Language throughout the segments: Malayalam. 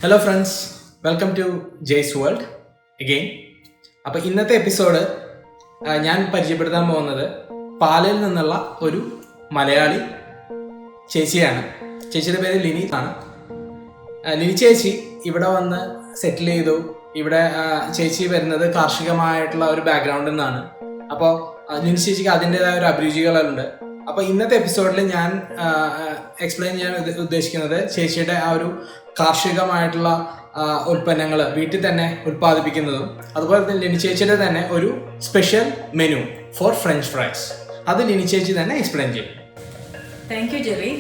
Hello friends, welcome to Jai's world again. അപ്പോൾ ഇന്നത്തെ എപ്പിസോഡ് ഞാൻ പരിചയപ്പെടുത്താൻ പോകുന്നത് പാലയിൽ നിന്നുള്ള ഒരു മലയാളി ചേച്ചിയാണ്. ചേച്ചിയുടെ പേര് ലിനി ആണ്. ലിനി ചേച്ചി ഇവിടെ വന്ന് സെറ്റിൽ ചെയ്തു. ഇവിടെ ചേച്ചി വരുന്നത് കാർഷികമായിട്ടുള്ള ഒരു ബാക്ക്ഗ്രൗണ്ടിൽ നിന്നാണ്. അപ്പോൾ ലിനി ചേച്ചിക്ക് അതിൻ്റെതായ ഒരു അഭിരുചികളുണ്ട്. അപ്പോൾ ഇന്നത്തെ എപ്പിസോഡിൽ ഞാൻ എക്സ്പ്ലെയിൻ ചെയ്യാൻ ഉദ്ദേശിക്കുന്നത് ചേച്ചിയുടെ ആ ഒരു കാർഷികമായിട്ടുള്ള ഉൽപ്പന്നങ്ങൾ വീട്ടിൽ തന്നെ ഉൽപ്പാദിപ്പിക്കുന്നതും അതുപോലെ തന്നെ ലിനി ചേച്ചിയുടെ തന്നെ ഒരു special menu for French fries, അത് ലിനി ചേച്ചി തന്നെ എക്സ്പ്ലെയിൻ ചെയ്യും. Thank you Jerry.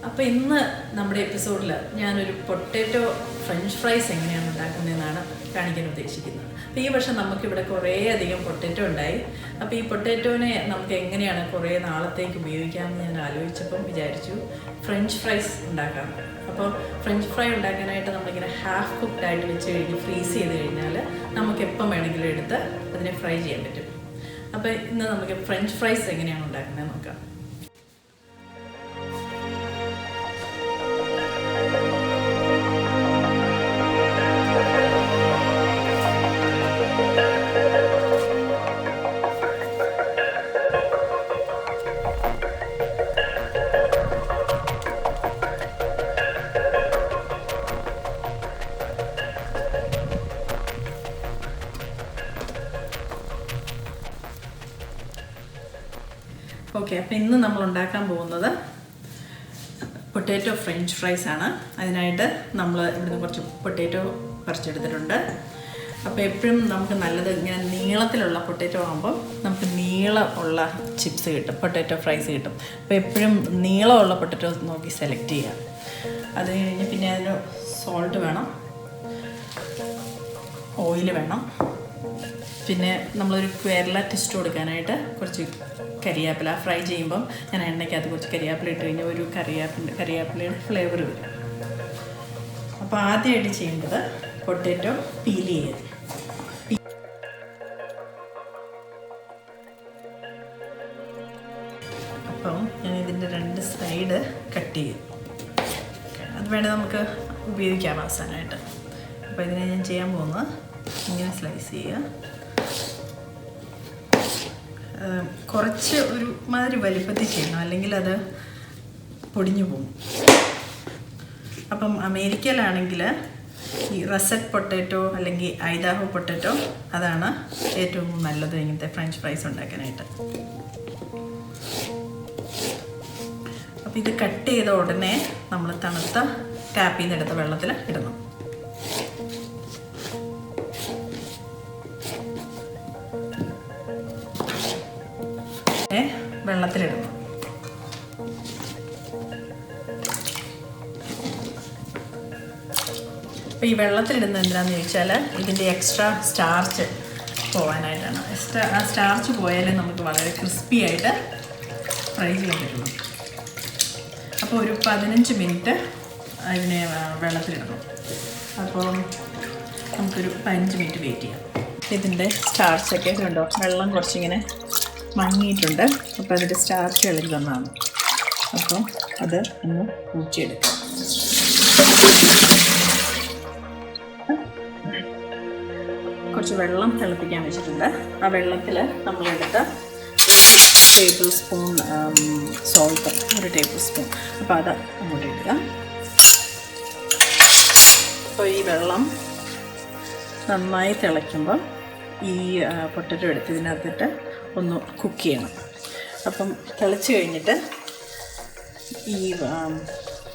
അപ്പോൾ ഇന്ന് നമ്മുടെ എപ്പിസോഡിൽ ഞാനൊരു പൊട്ടാറ്റോ ഫ്രഞ്ച് ഫ്രൈസ് എങ്ങനെയാണ് ഉണ്ടാക്കുന്നതെന്നാണ് കാണിക്കാൻ ഉദ്ദേശിക്കുന്നത്. അപ്പോൾ ഈ വർഷം നമുക്കിവിടെ കുറേ അധികം പൊട്ടാറ്റോ ഉണ്ടായി. അപ്പോൾ ഈ പൊട്ടാറ്റോനെ നമുക്ക് എങ്ങനെയാണ് കുറേ നാളത്തേക്ക് ഉപയോഗിക്കാമെന്ന് ഞാൻ ആലോചിച്ചപ്പം വിചാരിച്ചു ഫ്രഞ്ച് ഫ്രൈസ് ഉണ്ടാക്കാം. അപ്പോൾ ഫ്രഞ്ച് ഫ്രൈ ഉണ്ടാക്കാനായിട്ട് നമ്മളിങ്ങനെ ഹാഫ് കുക്ക്ഡ് ആയിട്ട് വെച്ച് കഴിഞ്ഞ് ഫ്രീസ് ചെയ്ത് കഴിഞ്ഞാൽ നമുക്ക് എപ്പം വേണമെങ്കിലും എടുത്ത് അതിനെ ഫ്രൈ ചെയ്യാൻ പറ്റും. അപ്പോൾ ഇന്ന് നമുക്ക് ഫ്രഞ്ച് ഫ്രൈസ് എങ്ങനെയാണ് ഉണ്ടാക്കുന്നത് നോക്കാം. ഓക്കെ, അപ്പോൾ ഇന്ന് നമ്മൾ ഉണ്ടാക്കാൻ പോകുന്നത് പൊട്ടാറ്റോ ഫ്രഞ്ച് ഫ്രൈസ് ആണ്. അതിനായിട്ട് നമ്മൾ ഇവിടുന്ന് കുറച്ച് പൊട്ടാറ്റോ പറിച്ചെടുത്തിട്ടുണ്ട്. അപ്പോൾ എപ്പോഴും നമുക്ക് നല്ലത് ഇങ്ങനെ നീളത്തിലുള്ള പൊട്ടാറ്റോ ആകുമ്പോൾ നമുക്ക് നീളമുള്ള ചിപ്സ് കിട്ടും, പൊട്ടാറ്റോ ഫ്രൈസ് കിട്ടും. അപ്പോൾ എപ്പോഴും നീളമുള്ള പൊട്ടാറ്റോ നോക്കി സെലക്ട് ചെയ്യാം. അത് കഴിഞ്ഞ് പിന്നെ അതിന് സോൾട്ട് വേണം, ഓയിൽ വേണം, പിന്നെ നമ്മളൊരു കേരള ട്വിസ്റ്റ് കൊടുക്കാനായിട്ട് കുറച്ച് കരിയാപ്പില ഫ്രൈ ചെയ്യുമ്പം ഞാൻ എണ്ണയ്ക്കകത്ത് കുറച്ച് കരിയാപ്പില ഇട്ട് കഴിഞ്ഞാൽ ഒരു കരിയാപ്പിലയുടെ ഫ്ലേവർ വരും. അപ്പോൾ ആദ്യമായിട്ട് ചെയ്യേണ്ടത് പൊട്ടാറ്റോ പീൽ ചെയ്യുക. അപ്പം ഞാൻ ഇതിൻ്റെ 2 സൈഡ് കട്ട് ചെയ്യും. അത് വേണേൽ നമുക്ക് ഉപയോഗിക്കാം അവസാനമായിട്ട്. അപ്പോൾ ഇതിനെ ഞാൻ ചെയ്യാൻ പോകുന്നത് ഇങ്ങനെ സ്ലൈസ് ചെയ്യുക. കുറച്ച് ഒരു മാതിരി വലിപ്പത്തിൽ ചെയ്യണം, അല്ലെങ്കിൽ അത് പൊടിഞ്ഞു പോകും. അപ്പം അമേരിക്കയിലാണെങ്കിൽ ഈ റസറ്റ് പൊട്ടാറ്റോ അല്ലെങ്കിൽ ഐഡാഹോ പൊട്ടാറ്റോ അതാണ് ഏറ്റവും നല്ലത് ഇങ്ങനത്തെ ഫ്രഞ്ച് ഫ്രൈസ് ഉണ്ടാക്കാനായിട്ട്. അപ്പം ഇത് കട്ട് ചെയ്ത ഉടനെ നമ്മൾ തണുത്ത ടാപ്പിൽ നിന്ന് എടുത്ത വെള്ളത്തിൽ ഇടണം. വെള്ളത്തിലിടണം. അപ്പോൾ ഈ വെള്ളത്തിലിടുന്നത് എന്തിനാണെന്ന് ചോദിച്ചാൽ ഇതിൻ്റെ എക്സ്ട്രാ സ്റ്റാർച്ച് പോകാനായിട്ടാണ്. ആ സ്റ്റാർച്ച് പോയാലേ നമുക്ക് വളരെ ക്രിസ്പി ആയിട്ട് ഫ്രൈ ചെയ്യാൻ പറ്റുള്ളൂ. അപ്പോൾ ഒരു 15 മിനിറ്റ് അതിനെ വെള്ളത്തിലിടണം. അപ്പോൾ നമുക്കൊരു 15 മിനിറ്റ് വെയിറ്റ് ചെയ്യാം. ഇതിൻ്റെ സ്റ്റാർച്ചൊക്കെ കണ്ടോ, വെള്ളം കുറച്ചിങ്ങനെ മങ്ങിയിട്ടുണ്ട്. അപ്പോൾ അതിൻ്റെ സ്റ്റാർച്ച് ഇളകി വന്നതാണ്. അപ്പോൾ അത് ഒന്ന് ഊറ്റിയെടുക്കാം. കുറച്ച് വെള്ളം തിളപ്പിക്കാൻ വെച്ചിട്ടുണ്ട്. ആ വെള്ളത്തിൽ നമ്മളെടുത്ത 1 table spoon salt, 1 table spoon. അപ്പോൾ അത് അങ്ങോട്ട് ഇടുക. അപ്പോൾ ഈ വെള്ളം നന്നായി തിളയ്ക്കുമ്പോൾ ഈ പൊട്ടാറ്റോ എടുത്ത് ഇതിനകത്തിട്ട് ഒന്ന് കുക്ക് ചെയ്യണം. അപ്പം തിളച്ച് കഴിഞ്ഞിട്ട് ഈ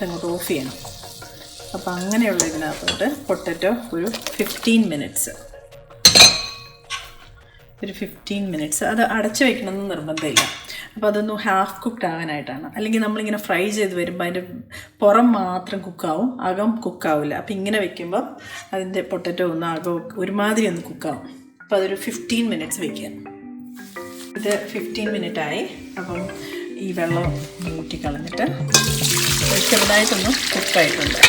അങ്ങോട്ട് ഓഫ് ചെയ്യണം. അപ്പം അങ്ങനെയുള്ള ഇതിനകത്തോട്ട് പൊട്ടാറ്റോ ഒരു 15 മിനിറ്റ്സ് അത് അടച്ചു വയ്ക്കണമെന്ന് നിർബന്ധമില്ല. അപ്പോൾ അതൊന്ന് ഹാഫ് കുക്ക്ഡ് ആകാനായിട്ടാണ്. അല്ലെങ്കിൽ നമ്മളിങ്ങനെ ഫ്രൈ ചെയ്ത് വരുമ്പോൾ അതിൻ്റെ പുറം മാത്രം കുക്കാവും, അകം കുക്കാവില്ല. അപ്പോൾ ഇങ്ങനെ വെക്കുമ്പോൾ അതിൻ്റെ പൊട്ടാറ്റോ ഒന്ന് അകം ഒരുമാതിരി ഒന്ന് കുക്കാവും. അപ്പോൾ അതൊരു 15 മിനിറ്റ്സ് വയ്ക്കുക. ഇത് 15 മിനിറ്റായി. അപ്പം ഈ വെള്ളം ഊറ്റിക്കളഞ്ഞിട്ട് ചെറുതായിട്ടൊന്ന് കുക്കായിട്ടുണ്ട്.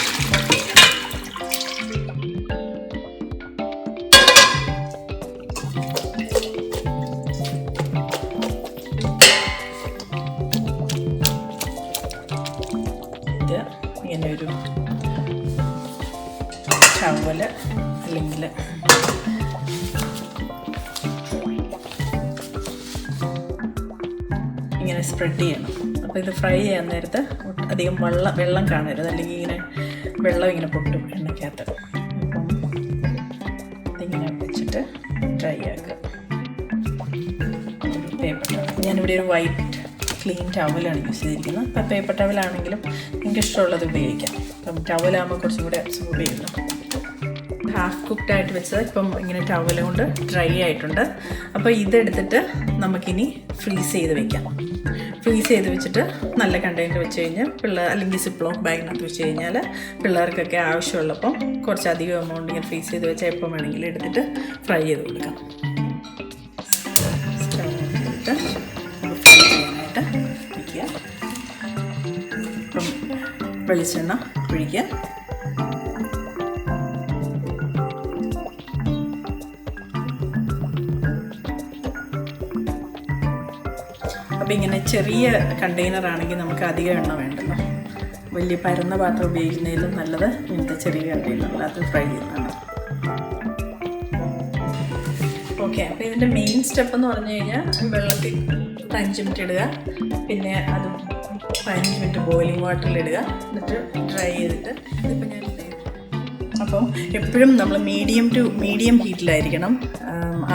ഇത് ഇങ്ങനെ ഒരു ടവൽ അല്ലെങ്കിൽ ഇങ്ങനെ സ്പ്രെഡ് ചെയ്യണം. അപ്പോൾ ഇത് ഫ്രൈ ചെയ്യാൻ നേരത്ത് അധികം വെള്ളം കാണരുത്, അല്ലെങ്കിൽ ഇങ്ങനെ വെള്ളം ഇങ്ങനെ പൊട്ടും എണ്ണയ്ക്കകത്ത്. അപ്പം ഇതിങ്ങനെ വെച്ചിട്ട് ഡ്രൈ ആക്കുക. പേപ്പർ ടവൽ, ഞാനിവിടെ ഒരു വൈറ്റ് ക്ലീൻ ടവലാണ് യൂസ് ചെയ്തിരിക്കുന്നത്. അപ്പം പേപ്പർ ടവലാണെങ്കിലും നിങ്ങൾക്ക് ഇഷ്ടമുള്ളത് ഉപയോഗിക്കാം. അപ്പം ടവലാകുമ്പോൾ കുറച്ചും കൂടെ അബ്സോർബ് ചെയ്യുന്നു. ഹാഫ് കുക്ക്ഡ് ആയിട്ട് വെച്ചത് ഇപ്പം ഇങ്ങനെ ടവൽ കൊണ്ട് ഡ്രൈ ആയിട്ടുണ്ട്. അപ്പോൾ ഇതെടുത്തിട്ട് നമുക്കിനി ഫ്രീസ് ചെയ്ത് വെക്കാം. ഫ്രീസ് ചെയ്ത് വെച്ചിട്ട് നല്ല കണ്ടെയ്നർ വെച്ച് കഴിഞ്ഞാൽ അല്ലെങ്കിൽ സിപ്ലോക്ക് ബാഗിനകത്ത് വെച്ച് കഴിഞ്ഞാൽ പിള്ളേർക്കൊക്കെ ആവശ്യമുള്ളപ്പം കുറച്ചധികം എമൗണ്ട് ഇങ്ങനെ ഫ്രീസ് ചെയ്ത് വെച്ചാൽ എപ്പം വേണമെങ്കിലും എടുത്തിട്ട് ഫ്രൈ ചെയ്ത് കൊടുക്കാം. സ്റ്റൗ എടുത്തിട്ട് ഫ്രൈ ചെയ്യാനായിട്ട് വയ്ക്കുക. ഇപ്പം വെളിച്ചെണ്ണ ഒഴിക്കുക. അപ്പോൾ ഇങ്ങനെ ചെറിയ കണ്ടെയ്നർ ആണെങ്കിൽ നമുക്ക് അധികം എണ്ണ വേണ്ടല്ലോ. വലിയ പരന്ന പാത്രം ഉപയോഗിക്കുന്നതിലും നല്ലത് ഇങ്ങനത്തെ ചെറിയ കണ്ടെയ്നറിൽ അത് ഫ്രൈ ചെയ്യുന്നതാണ്. ഓക്കെ, അപ്പോൾ ഇതിൻ്റെ മെയിൻ സ്റ്റെപ്പ് എന്ന് പറഞ്ഞു കഴിഞ്ഞാൽ വെള്ളത്തിൽ 5 മിനിറ്റ് ഇടുക, പിന്നെ അത് 15 മിനിറ്റ് ബോയിലിംഗ് വാട്ടറിലിടുക, എന്നിട്ട് ഡ്രൈ ചെയ്തിട്ട് ഇതിപ്പോൾ ഞാൻ അപ്പം എപ്പോഴും നമ്മൾ മീഡിയം ഹീറ്റിലായിരിക്കണം.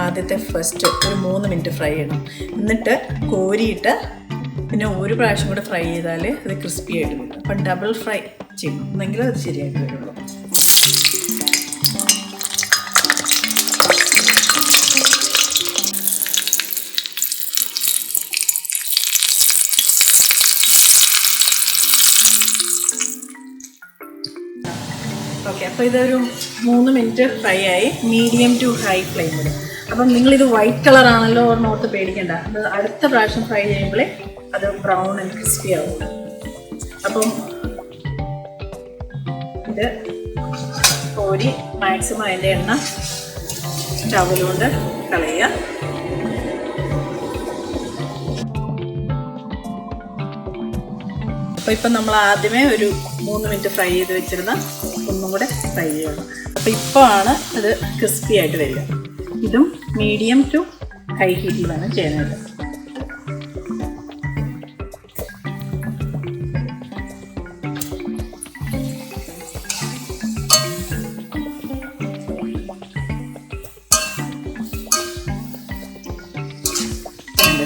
ആദ്യത്തെ ഫസ്റ്റ് ഒരു 3 മിനിറ്റ് ഫ്രൈ ചെയ്യണം. എന്നിട്ട് കോരിയിട്ട് പിന്നെ ഒരു പ്രാവശ്യം കൂടെ ഫ്രൈ ചെയ്താൽ അത് ക്രിസ്പി ആയിട്ട് വരും. അപ്പം ഡബിൾ ഫ്രൈ ചെയ്യണം, എന്നെങ്കിൽ അത് ശരിയായിട്ട് വരുള്ളൂ. ഓക്കെ, അപ്പോൾ ഇതൊരു 3 മിനിറ്റ് ഫ്രൈ ആയി. മീഡിയം ടു ഹൈ ഫ്ലെയിമിൽ. അപ്പം നിങ്ങളിത് വൈറ്റ് കളറാണല്ലോ ഓർമ്മോർത്ത് പേടിക്കണ്ട. അത് അടുത്ത പ്രാവശ്യം ഫ്രൈ ചെയ്യുമ്പോഴേ അത് ബ്രൗൺ ആൻഡ് ക്രിസ്പി ആവും. അപ്പം ഇത് കോരി മാക്സിമം അതിൻ്റെ എണ്ണ സ്റ്റൗവിലുകൊണ്ട് കളയുക. അപ്പോൾ ഇപ്പം നമ്മൾ ആദ്യമേ ഒരു 3 മിനിറ്റ് ഫ്രൈ ചെയ്ത് വെച്ചിരുന്ന ഒന്നും കൂടെ ഫ്രൈ ചെയ്യണം. അപ്പോൾ ഇപ്പോൾ ആണ് അത് ക്രിസ്പി ആയിട്ട് വരിക. ഇതും മീഡിയം ടു ഹൈ ഹീറ്റിൽ വേണം ചെയ്യാനായിട്ട്.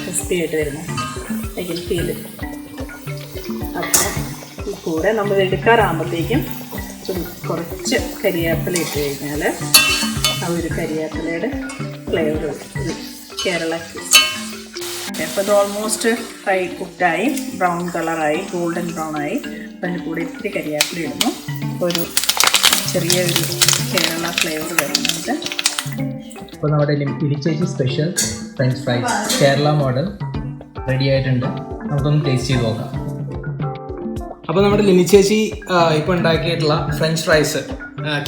ക്രിസ്പി ആയിട്ട് വരുന്നു, ഐ കൻ ഫീൽ ഇറ്റ്. അപ്പോൾ ഈ കൂടെ നമ്മൾ എടുക്കാറാകുമ്പോഴത്തേക്കും കുറച്ച് കരിവേപ്പില ഇട്ട് കഴിഞ്ഞാൽ ആ ഒരു കരിവേപ്പിലയുടെ ഫ്ലേവർ ഒരു കേരള. അപ്പോൾ ഇത് ഓൾമോസ്റ്റ് ഫ്രൈ കുക്ക്ഡായി, ബ്രൗൺ കളറായി, ഗോൾഡൻ ബ്രൗൺ ആയി. അപ്പം അതിൻ്റെ കൂടെ ഇത്തിരി കരിവേപ്പില ഇടുന്നു. ഒരു ചെറിയൊരു കേരള ഫ്ലേവർ വരുന്നുണ്ട്. അപ്പോൾ നമ്മുടെ ലിനിച്ചേച്ചി special french fries Kerala model ready ആയിട്ടുണ്ട്. നമുക്കൊന്ന് ടേസ്റ്റ് ചെയ്ത് നോക്കാം. അപ്പോൾ നമ്മുടെ ലിനിച്ചേച്ചി ഇപ്പോൾ ഉണ്ടാക്കിയിട്ടുള്ള French fries,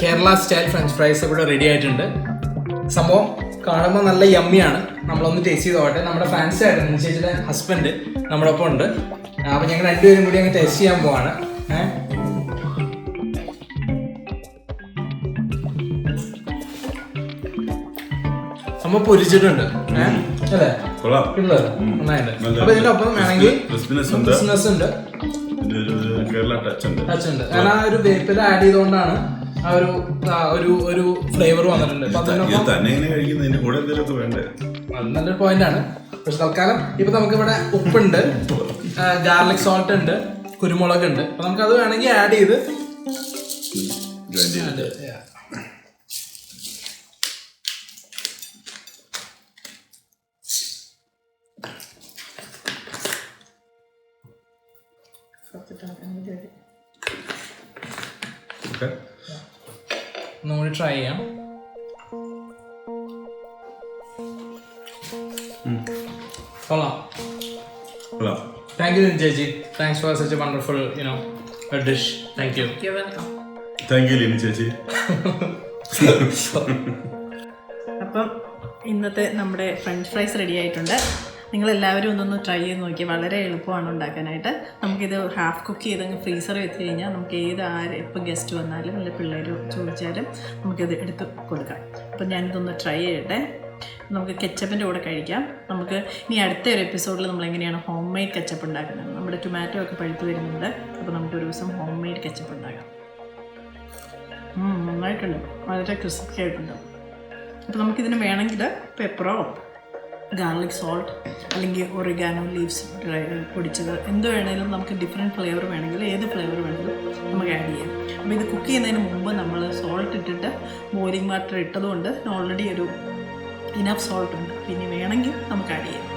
Kerala style French fries ഇവിടെ റെഡി ആയിട്ടുണ്ട്. സംഭവം കാണുമ്പോൾ നല്ല യമ്മിയാണ്. നമ്മളൊന്ന് ടേസ്റ്റ് ചെയ്ത് നോക്കട്ടെ. നമ്മുടെ ഫാൻസ് ആയിട്ട് ലിനിച്ചേച്ചിയുടെ ഹസ്ബൻഡ് നമ്മുടെ ഒപ്പം ഉണ്ട്. അപ്പോൾ ഞങ്ങൾ രണ്ടുപേരും കൂടി അങ്ങ് ടേസ്റ്റ് ചെയ്യാൻ പോവാണ്. സംഭവം പൊരിച്ചിട്ടുണ്ട് അല്ലേ? നന്നായിട്ട്. അപ്പോൾ ഇതിൻ്റെ ഒപ്പം വേണമെങ്കിൽ ബിസിനസ് ഉണ്ട്, ടച്ച് ഉണ്ട്. കാരണം ആ ഒരു വേപ്പില ആഡ് ചെയ്തുകൊണ്ടാണ് ആ ഒരു ഫ്ലേവർ വന്നിട്ടുണ്ട്. നല്ലൊരു പോയിന്റ് ആണ്. പക്ഷെ തൽക്കാലം ഇപ്പൊ നമുക്ക് ഇവിടെ ഉപ്പുണ്ട്, ഗാർലിക് സോൾട്ട് ഉണ്ട്, കുരുമുളക് ഉണ്ട്. അപ്പൊ നമുക്ക് അത് വേണമെങ്കിൽ ആഡ് ചെയ്ത് ഒന്നുകൂടി ട്രൈ ചെയ്യാം. കൊള്ളാം. Thank you, Linchechi. Thanks for such a wonderful, a dish. Thank you. You're welcome. Thank you, Linchechi. അപ്പം ഇന്നത്തെ നമ്മുടെ ഫ്രഞ്ച് ഫ്രൈസ് റെഡി ആയിട്ടുണ്ട്. നിങ്ങളെല്ലാവരും ഒന്നൊന്ന് ട്രൈ ചെയ്ത് നോക്കിയാൽ വളരെ എളുപ്പമാണ് ഉണ്ടാക്കാനായിട്ട്. നമുക്കിത് ഹാഫ് കുക്ക് ചെയ്തങ്ങ് ഫ്രീസറിൽ വെച്ച് കഴിഞ്ഞാൽ നമുക്ക് എപ്പോൾ ഗസ്റ്റ് വന്നാലും അല്ലെങ്കിൽ പിള്ളേർ ചോദിച്ചാലും നമുക്കിത് എടുത്ത് കൊടുക്കാം. അപ്പോൾ ഞാനിതൊന്ന് ട്രൈ ചെയ്യട്ടെ. നമുക്ക് കെച്ചപ്പിൻ്റെ കൂടെ കഴിക്കാം. നമുക്ക് ഇനി അടുത്ത ഒരു എപ്പിസോഡിൽ നമ്മളെങ്ങനെയാണ് ഹോം മെയ്ഡ് കെച്ചപ്പ് ഉണ്ടാക്കുന്നത്. നമ്മുടെ ടൊമാറ്റോ ഒക്കെ പഴുത്ത് വരുന്നുണ്ട്. അപ്പോൾ നമുക്കൊരു ദിവസം ഹോം മെയ്ഡ് കെച്ചപ്പ് ഉണ്ടാക്കാം. നന്നായിട്ടുണ്ട്, വളരെ ക്രിസ്പി ആയിട്ടുണ്ട്. അപ്പോൾ നമുക്കിതിന് വേണമെങ്കിൽ പെപ്പറോ ഗാർലിക് സോൾട്ട് അല്ലെങ്കിൽ ഒറിഗാനോ ലീവ്സ് പൊടിച്ചത് എന്ത് വേണമെങ്കിലും നമുക്ക് ഡിഫറെൻറ്റ് ഫ്ലേവർ വേണമെങ്കിൽ ഏത് ഫ്ലേവർ വേണമെങ്കിലും നമുക്ക് ആഡ് ചെയ്യാം. അപ്പോൾ ഇത് കുക്ക് ചെയ്യുന്നതിന് മുമ്പ് നമ്മൾ സോൾട്ട് ഇട്ടിട്ട് ബോയിലിംഗ് വാട്ടർ ഇട്ടതുകൊണ്ട് ഓൾറെഡി ഒരു ഇനഫ് സോൾട്ട് ഉണ്ട്. പിന്നെ വേണമെങ്കിൽ നമുക്ക് ആഡ് ചെയ്യാം.